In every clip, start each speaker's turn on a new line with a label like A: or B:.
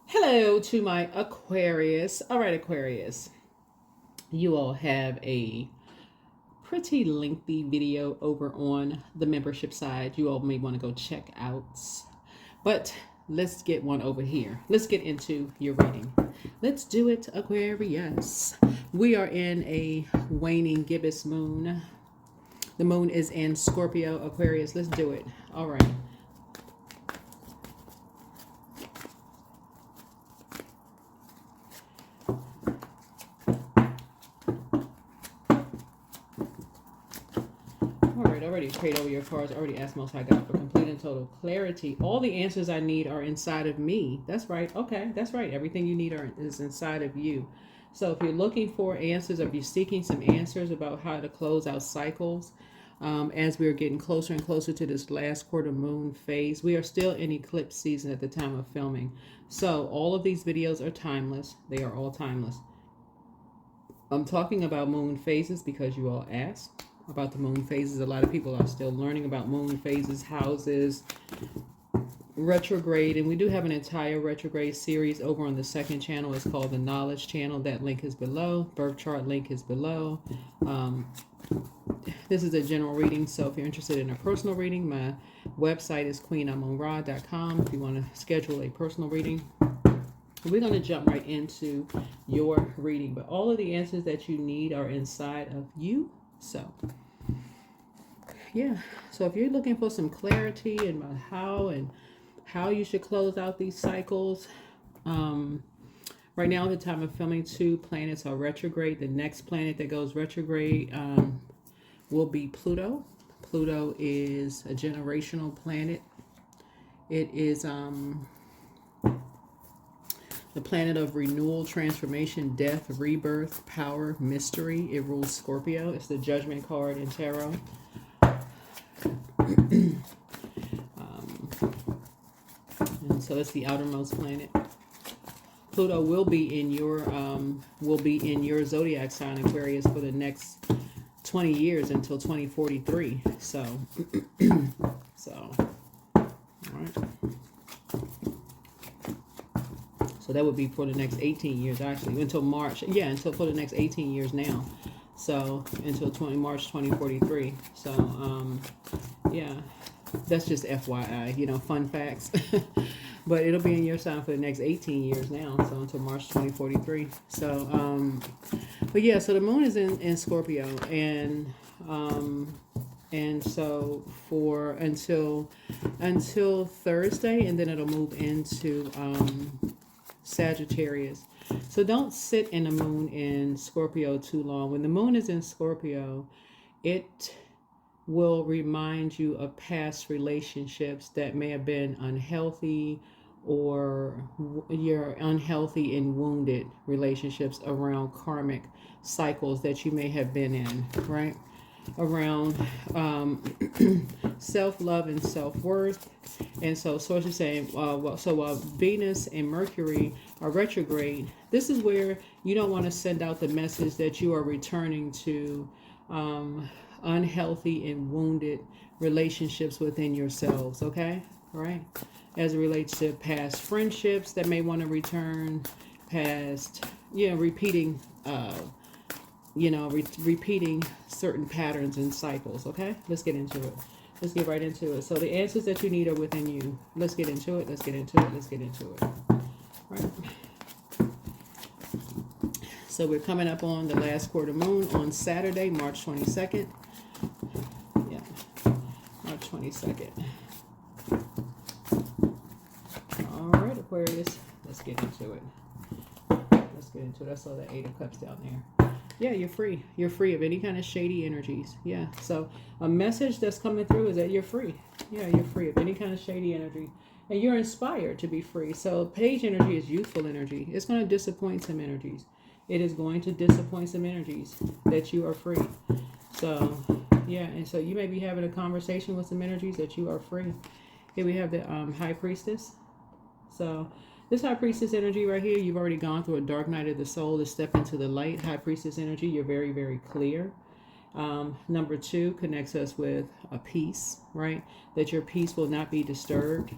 A: Hello to my Aquarius. All right, Aquarius, you all have a pretty lengthy video over on the membership side. You all may want to go check out. But let's get one over here. Let's get into your reading. Let's do it, Aquarius. We are in a waning gibbous moon. The moon is in Scorpio, Aquarius. Let's do it. All right. Already prayed over your cards, already asked Most High God for complete and total clarity. All the answers I need are inside of me. That's right. Okay, that's right. Everything you need is inside of you. So if you're looking for answers, or if you're seeking some answers about how to close out cycles, as we're getting closer and closer to this last quarter moon phase, we are still in eclipse season at the time of filming. So all of these videos are timeless. They are all timeless. I'm talking about moon phases because you all asked about the moon phases. A lot of people are still learning about moon phases, houses, retrograde, and we do have an entire retrograde series over on the second channel. It's called the Knowledge Channel. That link is below. Birth chart link is below. This is a general reading, so if you're interested in a personal reading, my website is QueenAmunRa.com if you want to schedule a personal reading. We're going to jump right into your reading, but all of the answers that you need are inside of you. So, yeah. So if you're looking for some clarity about how you should close out these cycles, right now at the time of filming, 2 planets are retrograde. The next planet that goes retrograde will be Pluto. Pluto is a generational planet. It is the planet of renewal, transformation, death, rebirth, power, mystery. It rules Scorpio. It's the judgment card in tarot. And so it's the outermost planet. Pluto will be in your zodiac sign, Aquarius, for the next 20 years until 2043. So all right. So that would be for the next 18 years, actually, until March. Yeah, until for the next 18 years now. So until March 2043. So yeah, that's just FYI, fun facts. But it'll be in your sign for the next 18 years now. So until March 2043. So but yeah, so the moon is in Scorpio, and so for until Thursday, and then it'll move into Sagittarius. So don't sit in the moon in Scorpio too long. When the moon is in Scorpio, it will remind you of past relationships that may have been unhealthy, or your unhealthy and wounded relationships around karmic cycles that you may have been in, right? Around self-love and self-worth. And so source is saying, while Venus and Mercury are retrograde, this is where you don't want to send out the message that you are returning to unhealthy and wounded relationships within yourselves, okay? All right? As it relates to past friendships that may want to return, past, repeating repeating certain patterns and cycles. Okay, let's get into it. Let's get right into it. So the answers that you need are within you. Let's get into it. Let's get into it. Let's get into it. Right. So we're coming up on the last quarter moon on Saturday, March 22nd. Yeah, March 22nd. All right, Aquarius. Let's get into it. Let's get into it. I saw that 8 of Cups down there. Yeah, you're free. You're free of any kind of shady energies. Yeah. So a message that's coming through is that you're free. Yeah, you're free of any kind of shady energy. And you're inspired to be free. So page energy is youthful energy. It's going to disappoint some energies. It is going to disappoint some energies that you are free. So, yeah. And so you may be having a conversation with some energies that you are free. Here we have the High Priestess. So this High Priestess energy right here, you've already gone through a dark night of the soul to step into the light. High Priestess energy, you're very, very clear. Number 2 connects us with a peace, right? That your peace will not be disturbed.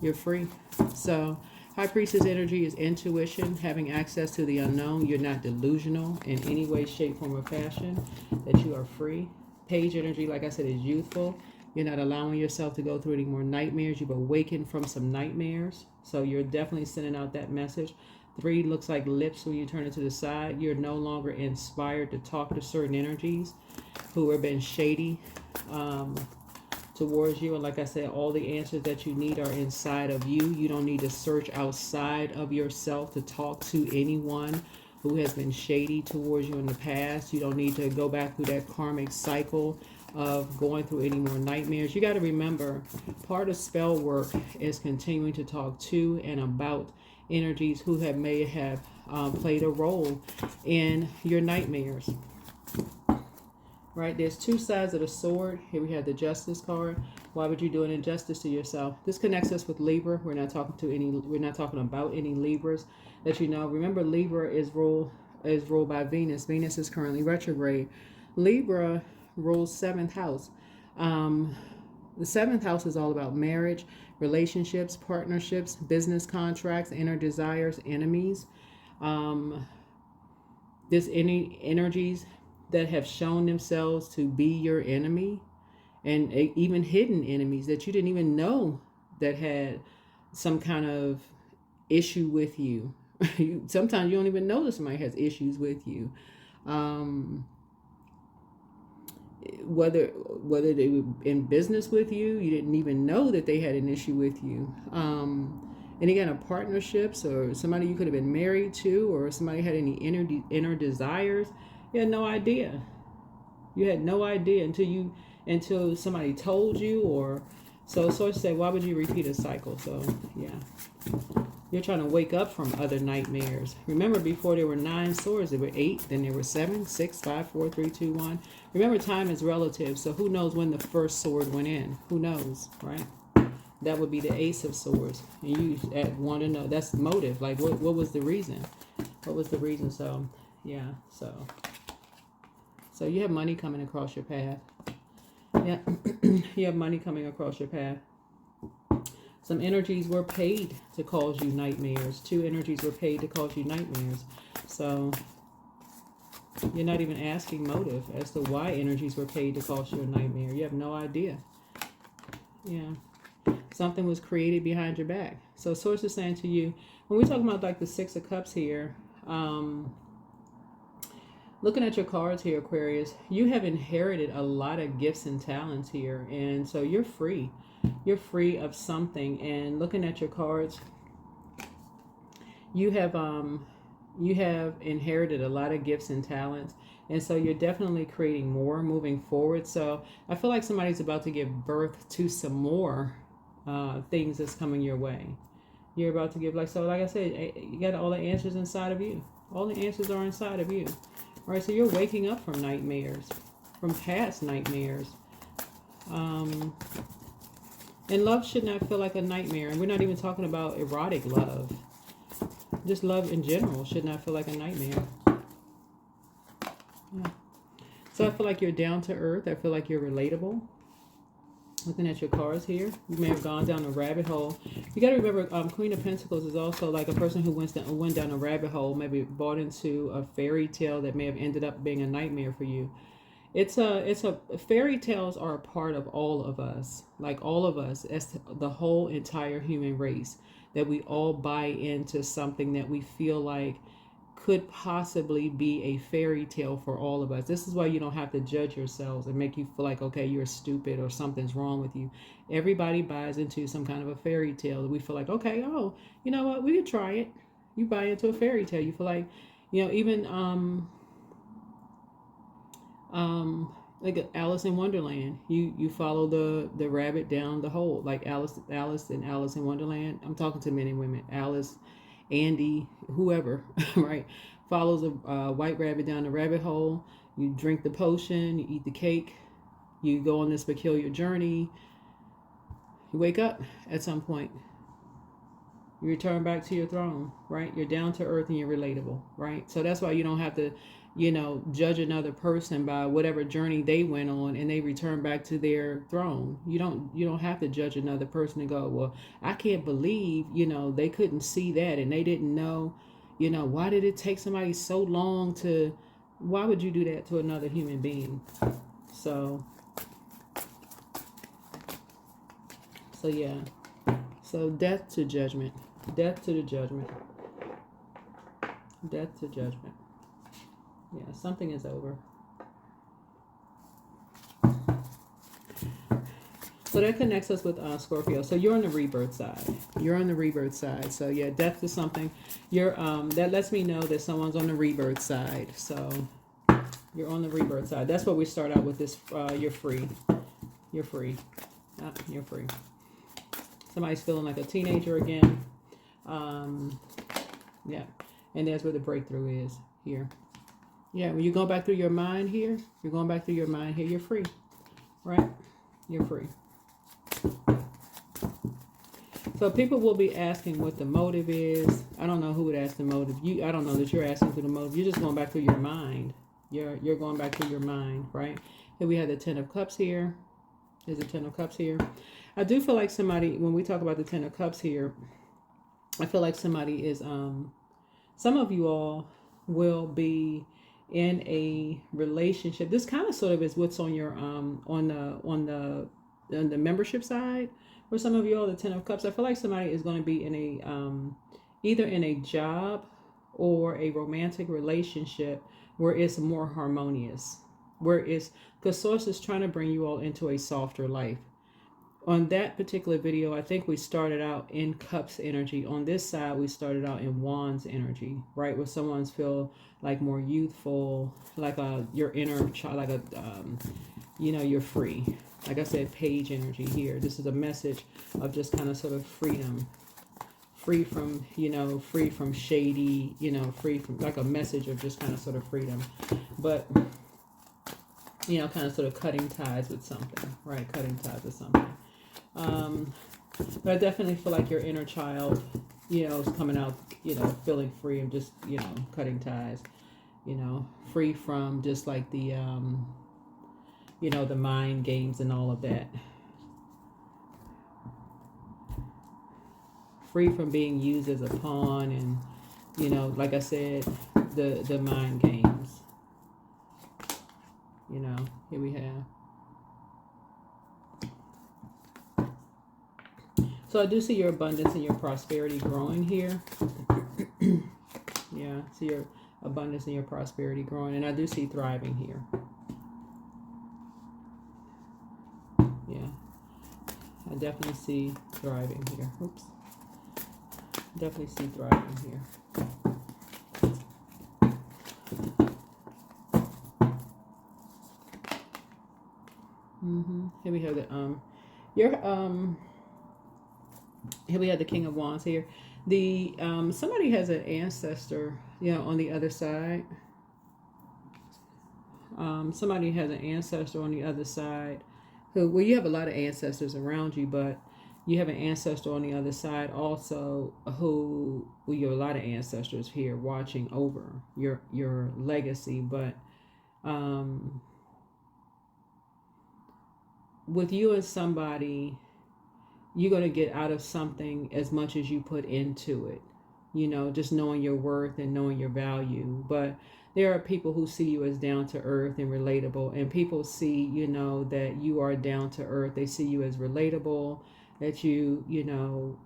A: You're free. So High Priestess energy is intuition, having access to the unknown. You're not delusional in any way, shape, form, or fashion, that you are free. Page energy, like I said, is youthful. You're not allowing yourself to go through any more nightmares. You've awakened from some nightmares. So you're definitely sending out that message. 3 looks like lips when you turn it to the side. You're no longer inspired to talk to certain energies who have been shady towards you. And like I said, all the answers that you need are inside of you. You don't need to search outside of yourself to talk to anyone who has been shady towards you in the past. You don't need to go back through that karmic cycle of going through any more nightmares. You got to remember, part of spell work is continuing to talk to and about energies who may have played a role in your nightmares. Right, there's 2 sides of the sword. Here we have the Justice card. Why would you do an injustice to yourself? This connects us with Libra. We're not talking about any Libras that you know. Remember, Libra is ruled by Venus. Venus is currently retrograde. Libra rules 7th house. The 7th house is all about marriage, relationships, partnerships, business contracts, inner desires, enemies. There's any energies that have shown themselves to be your enemy, and even hidden enemies that you didn't even know that had some kind of issue with you. Sometimes you don't even know that somebody has issues with you. Whether they were in business with you, you didn't even know that they had an issue with you. Any kind of partnerships, or somebody you could have been married to, or somebody had any inner desires. You had no idea. You had no idea until somebody told you, or so to say, why would you repeat a cycle? So yeah. You're trying to wake up from other nightmares. Remember, before there were 9 swords, there were 8, then there were 7, 6, 5, 4, 3, 2, 1. Remember, time is relative, so who knows when the first sword went in? Who knows, right? That would be the Ace of Swords. And you want to know, that's motive. Like, what was the reason? What was the reason? So, yeah, so you have money coming across your path. Yeah, you have money coming across your path. Some energies were paid to cause you nightmares. 2 energies were paid to cause you nightmares. So you're not even asking motive as to why energies were paid to cause you a nightmare. You have no idea. Yeah. Something was created behind your back. So Source is saying to you, when we're talking about like the 6 of Cups here, looking at your cards here, Aquarius, you have inherited a lot of gifts and talents here. And so you're free. You're free of something. And looking at your cards, you have inherited a lot of gifts and talents. And so you're definitely creating more moving forward. So I feel like somebody's about to give birth to some more things that's coming your way. You're about to give, like I said, you got all the answers inside of you. All the answers are inside of you. All right, so you're waking up from nightmares, from past nightmares. And love should not feel like a nightmare. And we're not even talking about erotic love. Just love in general should not feel like a nightmare. Yeah. So I feel like you're down to earth. I feel like you're relatable. Looking at your cards here, you may have gone down a rabbit hole. You got to remember, Queen of Pentacles is also like a person who went down a rabbit hole, maybe bought into a fairy tale that may have ended up being a nightmare for you. Fairy tales are a part of all of us, like all of us, as the whole entire human race, that we all buy into something that we feel like could possibly be a fairy tale for all of us. This is why you don't have to judge yourselves and make you feel like, okay, you're stupid or something's wrong with you. Everybody buys into some kind of a fairy tale that we feel like, okay, oh, you know what, we could try it. You buy into a fairy tale. You feel like, even like Alice in Wonderland. You follow the rabbit down the hole, like Alice in Alice in Wonderland. I'm talking to men and women. Alice, Andy, whoever, right, follows a white rabbit down the rabbit hole. You drink the potion, you eat the cake, you go on this peculiar journey. You wake up at some point. You return back to your throne, right? You're down to earth and you're relatable, right? So that's why you don't have to you know, judge another person by whatever journey they went on and they return back to their throne. You don't have to judge another person and go, well, I can't believe, you know, they couldn't see that and they didn't know, you know, why did it take somebody so long to, why would you do that to another human being? So yeah. So death to judgment. Death to the judgment. Death to judgment. Yeah, something is over. So that connects us with Scorpio. So you're on the rebirth side. You're on the rebirth side. So yeah, death to something. You're that lets me know that someone's on the rebirth side. So you're on the rebirth side. That's what we start out with this. You're free. You're free. You're free. Somebody's feeling like a teenager again. Yeah. And that's where the breakthrough is here. Yeah, when you go back through your mind here, you're going back through your mind here, you're free. Right? You're free. So people will be asking what the motive is. I don't know who would ask the motive. I don't know that you're asking for the motive. You're just going back through your mind. You're going back through your mind, right? Here we have the Ten of Cups here. There's a Ten of Cups here. I do feel like somebody, when we talk about the Ten of Cups here, I feel like somebody is, some of you all will be in a relationship. This kind of sort of is what's on your, on the membership side. For some of you all, the Ten of Cups, I feel like somebody is going to be in a, either in a job or a romantic relationship where it's more harmonious, where it's, because Source is trying to bring you all into a softer life. On that particular video, I think we started out in Cups energy. On this side, we started out in Wands energy, right? Where someone's feel like more youthful, like your inner child, like a, you know, you're free. Like I said, Page energy here. This is a message of just kind of sort of freedom. Free from, you know, free from shady, you know, free from, like a message of just kind of sort of freedom. But, you know, kind of sort of cutting ties with something, right? Cutting ties with something. But I definitely feel like your inner child, you know, is coming out, you know, feeling free and just, you know, cutting ties, you know, free from just like the, you know, the mind games and all of that. Free from being used as a pawn and, you know, like I said, the mind games. You know, here we have. So I do see your abundance and your prosperity growing here. Yeah, see your abundance and your prosperity growing. And I do see thriving here. Yeah, I definitely see thriving here. Oops. Definitely see thriving here. Here we have the here we have the King of Wands here. The somebody has an ancestor, you know, on the other side. Somebody has an ancestor on the other side. Who, well, you have a lot of ancestors around you, but you have an ancestor on the other side also who, well, you have a lot of ancestors here watching over your legacy, but with you and somebody, you're going to get out of something as much as you put into it, you know, just knowing your worth and knowing your value. But there are people who see you as down to earth and relatable, and people see, you know, that you are down to earth. They see you as relatable, that you know,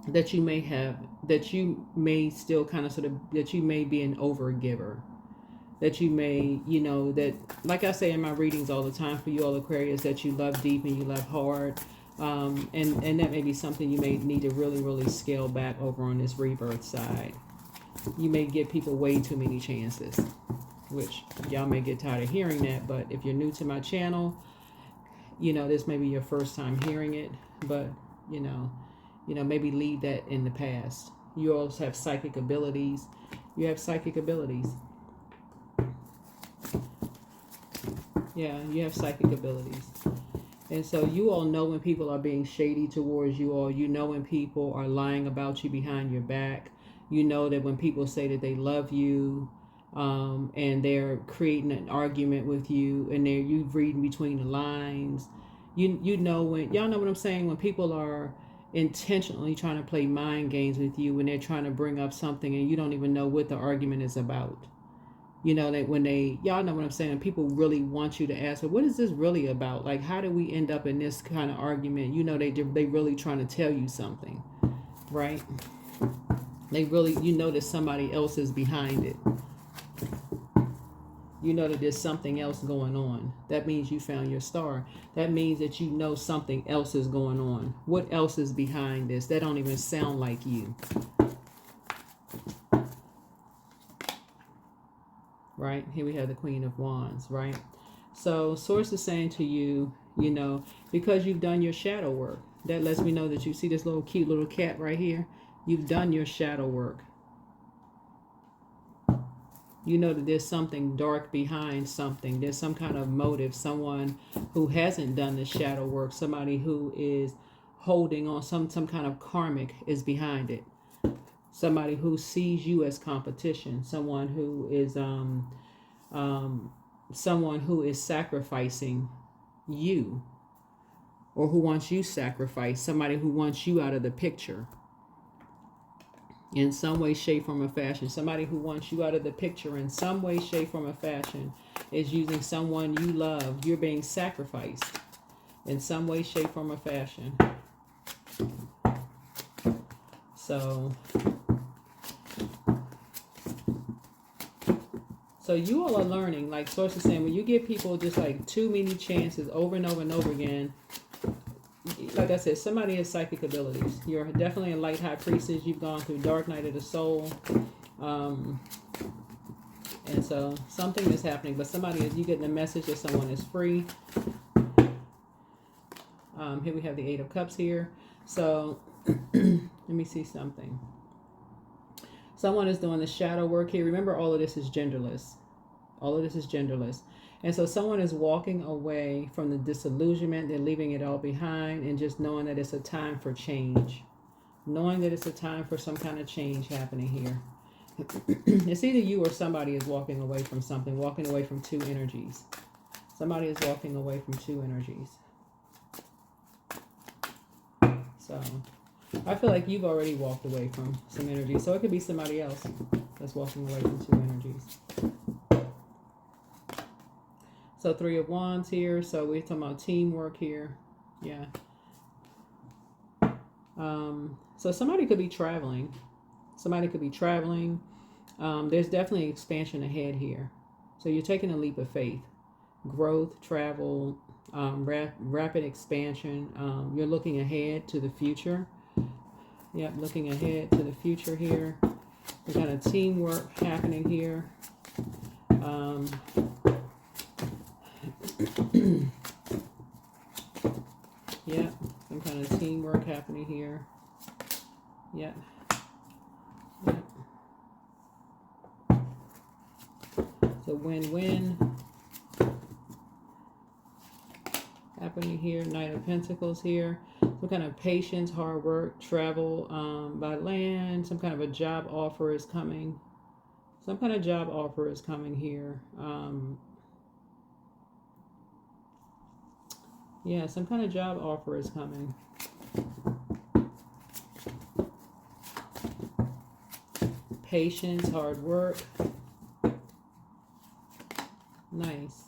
A: that you may have, that you may still kind of sort of, that you may be an overgiver, that you may, you know, that, like I say in my readings all the time for you all Aquarius, that you love deep and you love hard. And that may be something you may need to really, really scale back over on this rebirth side. You may give people way too many chances, which y'all may get tired of hearing that. But if you're new to my channel, you know, this may be your first time hearing it, but, you know, maybe leave that in the past. You also have psychic abilities. You have psychic abilities. Yeah, you have psychic abilities. And so you all know when people are being shady towards you, or you know when people are lying about you behind your back. You know that when people say that they love you, and they're creating an argument with you, and you reading between the lines, you know, when y'all know what I'm saying, when people are intentionally trying to play mind games with you, when they're trying to bring up something and you don't even know what the argument is about. You know, that when y'all know what I'm saying, people really want you to ask, well, what is this really about? Like, how did we end up in this kind of argument? You know, they really trying to tell you something, right? They really, you know that somebody else is behind it. You know that there's something else going on. That means you found your star. That means that you know something else is going on. What else is behind this? That don't even sound like you. Right? Here we have the Queen of Wands, right? So Source is saying to you, you know, because you've done your shadow work, that lets me know that you see this little cute little cat right here. You've done your shadow work. You know that there's something dark behind something. There's some kind of motive. Someone who hasn't done the shadow work. Somebody who is holding on. Some kind of karmic is behind it. Somebody who sees you as competition. Someone who is sacrificing you. Or who wants you sacrificed. Somebody who wants you out of the picture. In some way, shape, form, or fashion. Somebody who wants you out of the picture in some way, shape, form, or fashion is using someone you love. You're being sacrificed in some way, shape, form, or fashion. So you all are learning, like Source is saying, when you give people just like too many chances over and over and over again, like I said, somebody has psychic abilities. You're definitely a light high priestess. You've gone through dark night of the soul. And so something is happening, but you getting a message that someone is free. Here we have the Eight of Cups here. So let me see something. Someone is doing the shadow work here. Remember, all of this is genderless. All of this is genderless. And so someone is walking away from the disillusionment. They're leaving it all behind and just knowing that it's a time for change. Knowing that it's a time for some kind of change happening here. It's either you or somebody is walking away from something. Walking away from two energies. Somebody is walking away from two energies. So I feel like you've already walked away from some energy. So it could be somebody else that's walking away from two energies. So Three of Wands here. So we're talking about teamwork here. Yeah. So somebody could be traveling. Somebody could be traveling. There's definitely expansion ahead here. So you're taking a leap of faith. Growth, travel, rapid expansion. You're looking ahead to the future. Yep, looking ahead to the future here. There's kind of teamwork happening here. Yeah, some kind of teamwork happening here. Yeah. Yeah. So win-win happening here. Knight of Pentacles here. Some kind of patience, hard work, travel by land. Some kind of a job offer is coming. Some kind of job offer is coming here. Yeah, some kind of job offer is coming. Patience, hard work. Nice.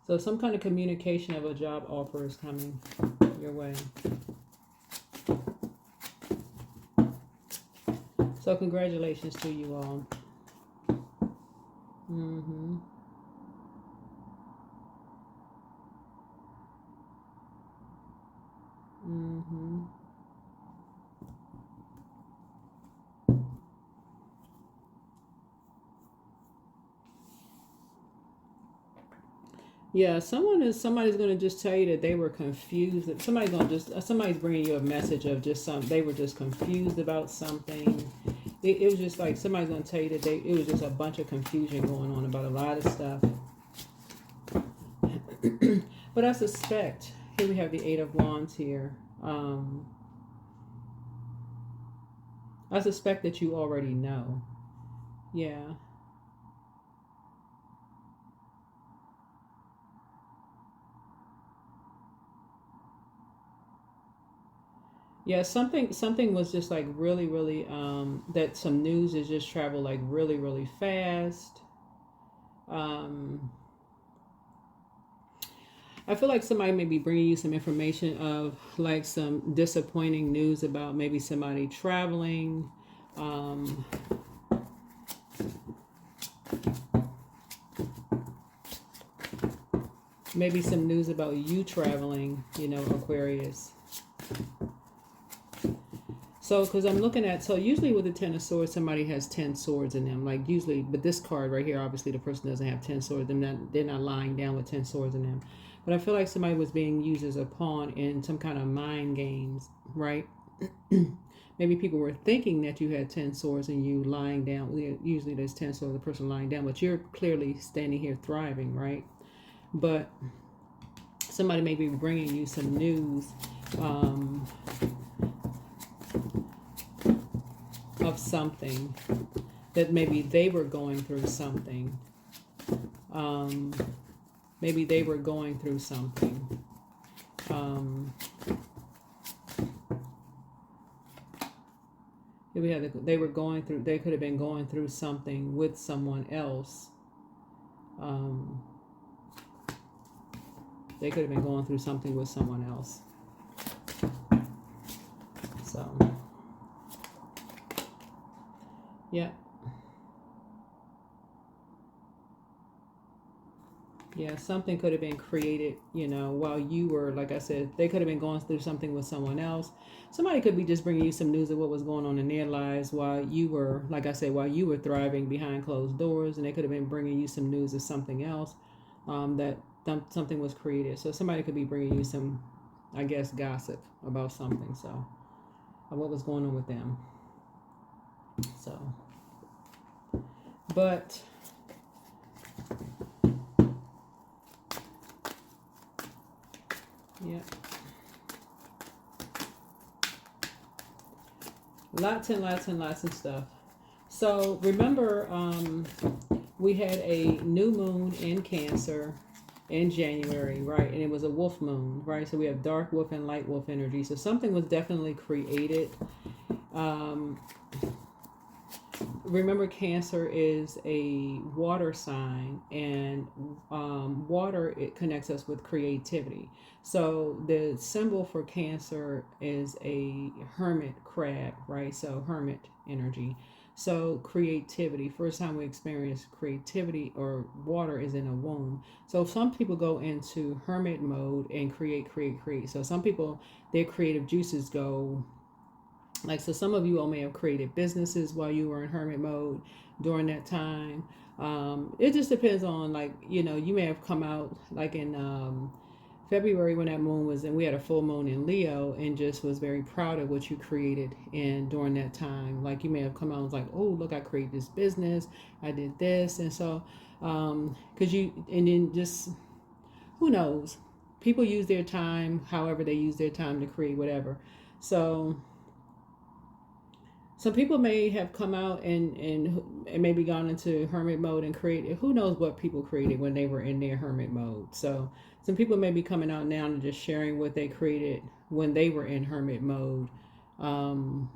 A: So some kind of communication of a job offer is coming your way. So congratulations to you all. Mm-hmm. Mm-hmm. Yeah, somebody's going to just tell you that they were confused. Somebody's bringing you a message of just they were just confused about something. It was just like somebody's going to tell you that it was just a bunch of confusion going on about a lot of stuff. But I suspect Here we have the Eight of Wands here. I suspect that you already know. Yeah. Yeah, something was just like really, really, that some news has just traveled like really, really fast. I feel like somebody may be bringing you some information of like some disappointing news about maybe somebody traveling. Maybe some news about you traveling, you know, Aquarius. So, because I'm looking at, so usually with the Ten of Swords, somebody has 10 swords in them. Like usually, but this card right here, obviously the person doesn't have 10 swords. They're not lying down with 10 swords in them. But I feel like somebody was being used as a pawn in some kind of mind games, right? Maybe people were thinking that you had 10 swords and you lying down. Usually there's 10 swords, the person lying down, but you're clearly standing here thriving, right? But somebody may be bringing you some news of something that maybe they were going through something. Maybe they were going through something. They were going through. They could have been going through something with someone else. They could have been going through something with someone else. So, yeah. Yeah, something could have been created, you know, while you were, like I said, they could have been going through something with someone else. Somebody could be just bringing you some news of what was going on in their lives while you were, like I said, while you were thriving behind closed doors, and they could have been bringing you some news of something else, that something was created. So somebody could be bringing you some, I guess, gossip about something. So, what was going on with them. So, but yeah, lots and lots and lots of stuff. So remember, we had a new moon in Cancer in January, right? And it was a wolf moon, right? So we have dark wolf and light wolf energy. So something was definitely created. Remember, Cancer is a water sign, and water, it connects us with creativity. So the symbol for Cancer is a hermit crab, right? So hermit energy. So creativity, first time we experience creativity or water is in a womb. So some people go into hermit mode and create. So some people, their creative juices go, like, so some of you all may have created businesses while you were in hermit mode during that time. It just depends on, like, you know, you may have come out like in February when that moon was, and we had a full moon in Leo, and just was very proud of what you created. And during that time, like, you may have come out and was like, oh, look, I created this business, I did this. And so, because and then just, who knows? People use their time however they use their time to create whatever. So some people may have come out and maybe gone into hermit mode and created, who knows what people created when they were in their hermit mode. So some people may be coming out now and just sharing what they created when they were in hermit mode, and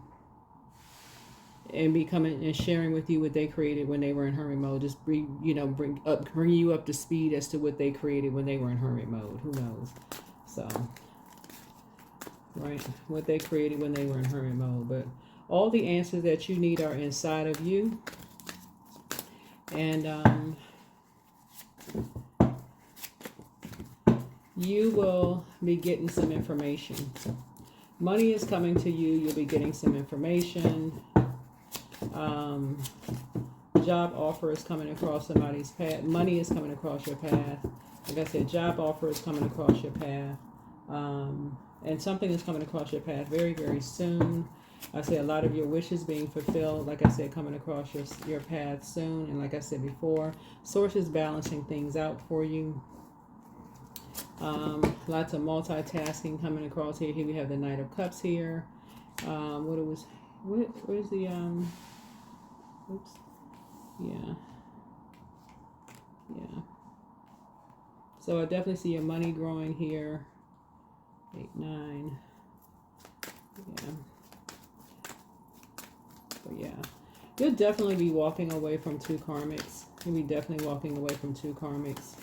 A: be coming and sharing with you what they created when they were in hermit mode. Just bring you up to speed as to what they created when they were in hermit mode. Who knows? So, right, what they created when they were in hermit mode. But all the answers that you need are inside of you. And you will be getting some information. Money is coming to you. You'll be getting some information. Job offer is coming across somebody's path. Money is coming across your path. Like I said, job offer is coming across your path. And something is coming across your path very, very soon. I say a lot of your wishes being fulfilled, like I said, coming across your path soon. And like I said before, source is balancing things out for you. lots of multitasking coming across here. Here we have the Knight of Cups here. Where's the, oops, yeah. So I definitely see your money growing here. 8, 9, yeah. But yeah, you'll definitely be walking away from 2 karmics. You'll be definitely walking away from 2 karmics.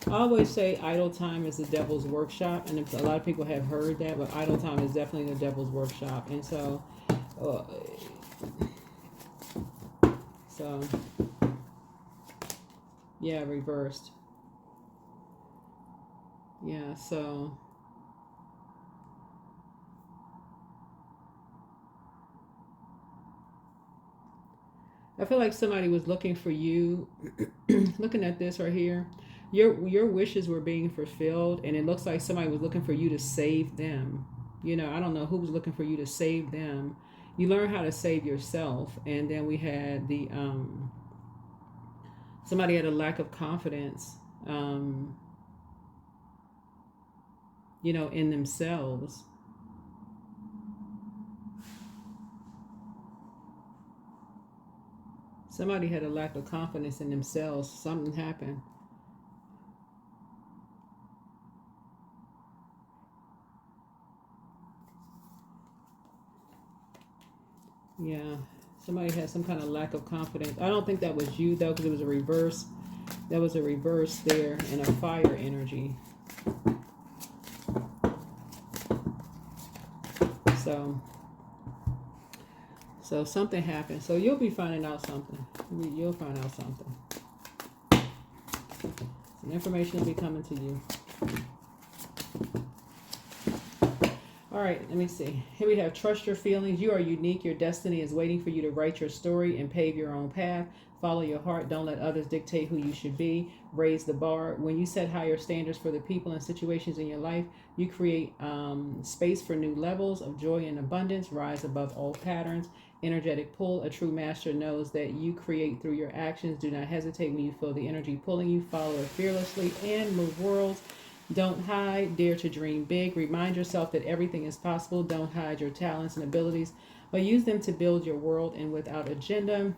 A: I always say idle time is the devil's workshop, and a lot of people have heard that, but idle time is definitely the devil's workshop. And so yeah, reversed. Yeah, so I feel like somebody was looking for you. Looking at this right here, your wishes were being fulfilled, and it looks like somebody was looking for you to save them. You know, I don't know who was looking for you to save them. You learn how to save yourself. And then we had the somebody had a lack of confidence, you know, in themselves. Somebody had a lack of confidence in themselves. Something happened. Yeah, somebody had some kind of lack of confidence. I don't think that was you, though, because it was a reverse. That was a reverse there, and a fire energy. So something happened. So you'll be finding out something. You'll find out something. Some information will be coming to you. All right, let me see. Here we have trust your feelings. You are unique. Your destiny is waiting for you to write your story and pave your own path. Follow your heart. Don't let others dictate who you should be. Raise the bar. When you set higher standards for the people and situations in your life, you create space for new levels of joy and abundance. Rise above old patterns. Energetic pull. A true master knows that you create through your actions. Do not hesitate when you feel the energy pulling you. Follow it fearlessly and move worlds. Don't hide. Dare to dream big. Remind yourself that everything is possible. Don't hide your talents and abilities, but use them to build your world. And without agenda,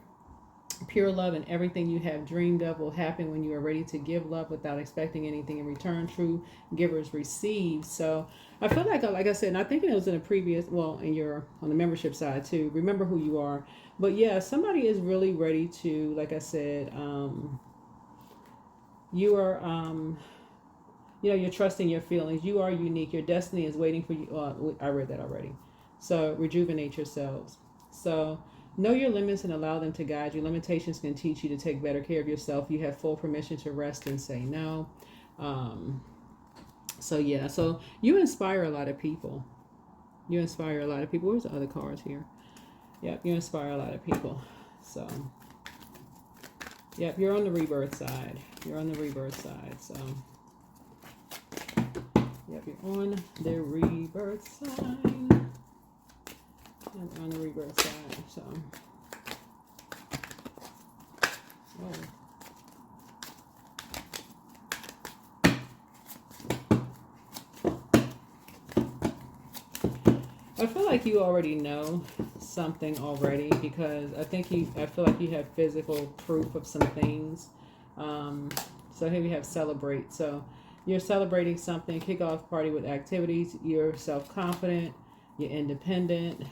A: pure love and everything you have dreamed of will happen when you are ready to give love without expecting anything in return. True givers receive. So I feel like I said, and I think it was in a previous, well, in your, on the membership side too, remember who you are. But yeah, somebody is really ready to, like I said, you are, you know, you're trusting your feelings. You are unique. Your destiny is waiting for you. Well, I read that already. So rejuvenate yourselves. So know your limits and allow them to guide you. Limitations can teach you to take better care of yourself. You have full permission to rest and say no. So yeah, so you inspire a lot of people. You inspire a lot of people. Where's the other cards here? Yep, you inspire a lot of people. So yep, you're on the rebirth side. You're on the rebirth side. So yep, you're on the rebirth side. And on the rebirth side. So I feel like you already know something already, because I feel like you have physical proof of some things. So here we have celebrate. So you're celebrating something. Kick off party with activities. You're self-confident. You're independent.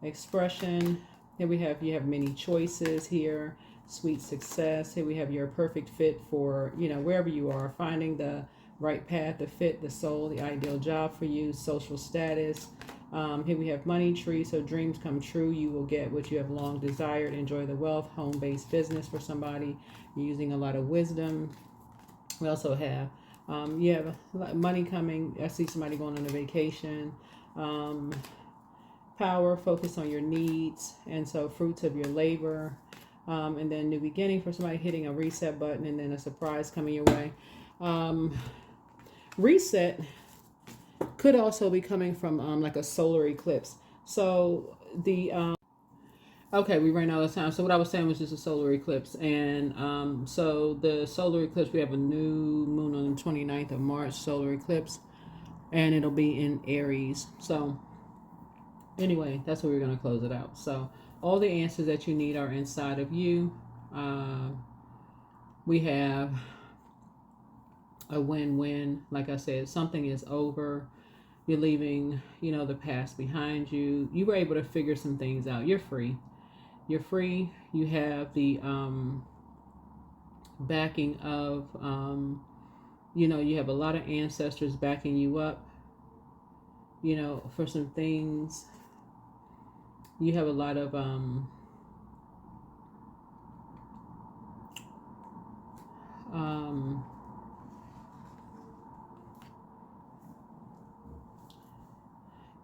A: Expression. Here we have, you have many choices here. Sweet success. Here we have your perfect fit for, you know, wherever you are. Finding the right path, the fit, the soul, the ideal job for you. Social status. Here we have money tree. So dreams come true. You will get what you have long desired. Enjoy the wealth. Home-based business for somebody. You're using a lot of wisdom. We also have, you have a lot of money coming. I see somebody going on a vacation. Power, focus on your needs, and so fruits of your labor, and then new beginning for somebody, hitting a reset button, and then a surprise coming your way. Reset could also be coming from like a solar eclipse. So the Okay, we ran out of time. So what I was saying was just a solar eclipse. And so the solar eclipse, we have a new moon on the 29th of March, solar eclipse. And it'll be in Aries. So anyway, that's where we're going to close it out. So all the answers that you need are inside of you. We have a win-win. Like I said, something is over. You're leaving, you know, the past behind you. You were able to figure some things out. You're free. You're free. You have the backing of, you know, you have a lot of ancestors backing you up, you know, for some things. You have a lot of,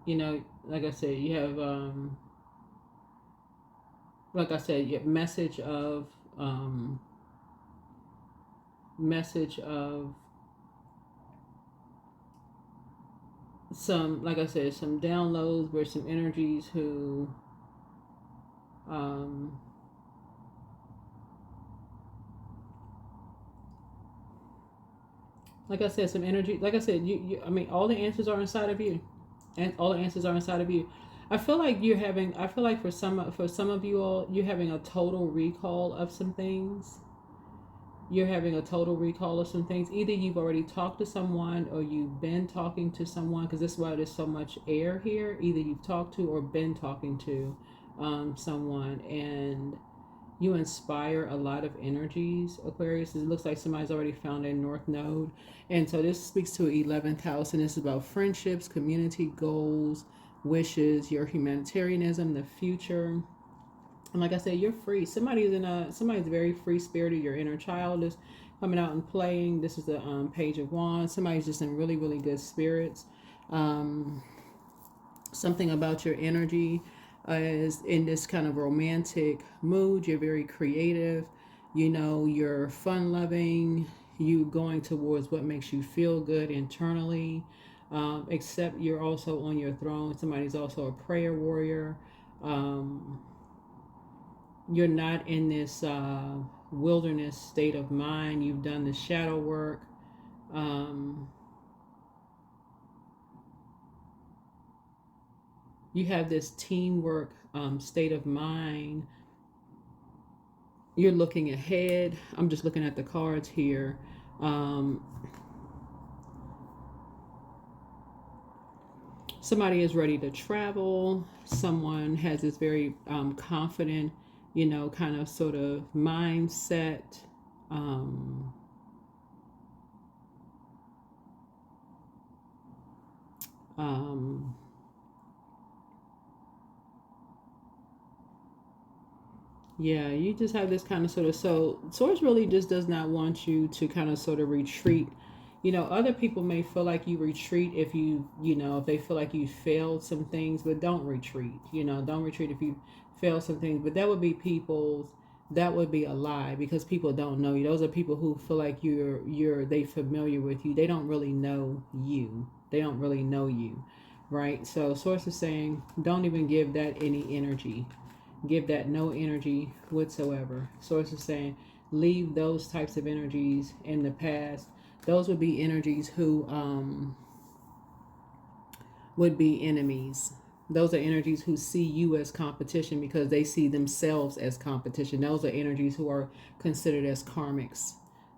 A: you know, like I said, you have, like I said, your message of some, like I said, some downloads where some energies who like I said, some energy, like I said, you I mean, all the answers are inside of you, and all the answers are inside of you. I feel like you're having, I feel like for some of you all, you're having a total recall of some things. You're having a total recall of some things. Either you've already talked to someone or you've been talking to someone, because this is why there's so much air here. Either you've talked to or been talking to someone, and you inspire a lot of energies, Aquarius. It looks like somebody's already found a North Node. And so this speaks to 11th house, and this is about friendships, community goals, wishes, your humanitarianism, the future. And like I said, you're free. Somebody's very free spirited. Your inner child is coming out and playing. This is the Page of Wands. Somebody's just in really, really good spirits. Something about your energy is in this kind of romantic mood. You're very creative. You know, you're fun loving. You going towards what makes you feel good internally. Except you're also on your throne. Somebody's also a prayer warrior. You're not in this wilderness state of mind. You've done the shadow work. You have this teamwork state of mind. You're looking ahead. I'm just looking at the cards here. Somebody is ready to travel. Someone has this very confident, you know, kind of sort of mindset. Yeah, you just have this kind of sort of, so Source really just does not want you to kind of sort of retreat. You know, other people may feel like you retreat if you know, if they feel like you failed some things, but don't retreat. You know, don't retreat if you fail some things. But that would be that would be a lie, because people don't know you. Those are people who feel like they familiar with you. They don't really know you. They don't really know you, right? So Source is saying, don't even give that any energy. Give that no energy whatsoever. Source is saying, leave those types of energies in the past. Those would be energies who would be enemies. Those are energies who see you as competition because they see themselves as competition. Those are energies who are considered as karmics.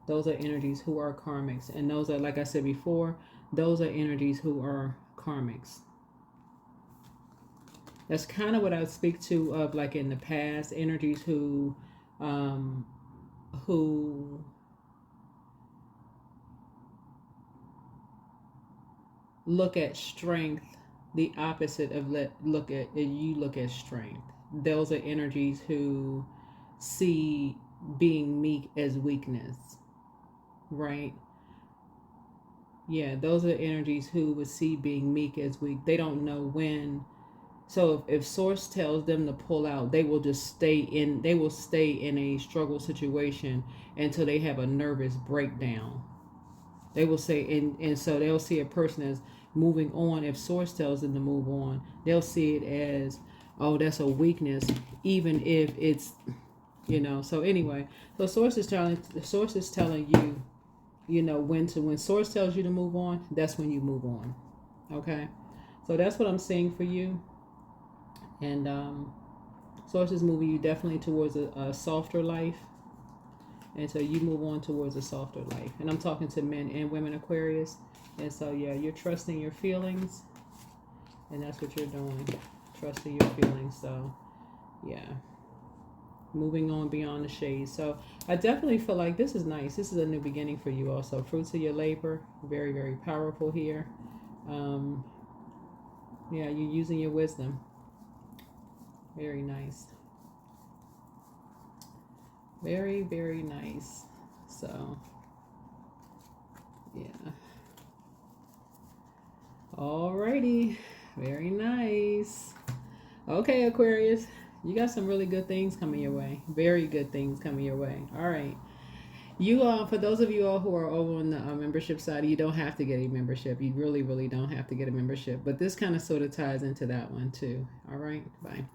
A: Those are energies who are karmics. And those are, like I said before, those are energies who are karmics. That's kind of what I would speak to of, like, in the past, energies who look at strength the opposite of look at strength. Those are energies who see being meek as weakness, right? Yeah, those are energies who would see being meek as weak. They don't know when. So if Source tells them to pull out, they will just stay in a struggle situation until they have a nervous breakdown. They will say, and so they'll see a person as moving on. If Source tells them to move on, they'll see it as, oh, that's a weakness, even if it's, you know. So anyway, so source is telling you, you know, when source tells you to move on, that's when you move on. Okay, so that's what I'm saying for you. And source is moving you definitely towards a softer life. And so you move on towards a softer life. And I'm talking to men and women Aquarius. And so, yeah, you're trusting your feelings. And that's what you're doing. Trusting your feelings. So, yeah. Moving on beyond the shades. So, I definitely feel like this is nice. This is a new beginning for you also. Fruits of your labor. Very, very powerful here. Yeah, you're using your wisdom. Very nice. Very, very nice. So, yeah. Alrighty. Very nice. Okay, Aquarius. You got some really good things coming your way. Very good things coming your way. All right. You for those of you all who are over on the membership side, you don't have to get a membership. You really, really don't have to get a membership. But this kind of sort of ties into that one too. All right. Bye.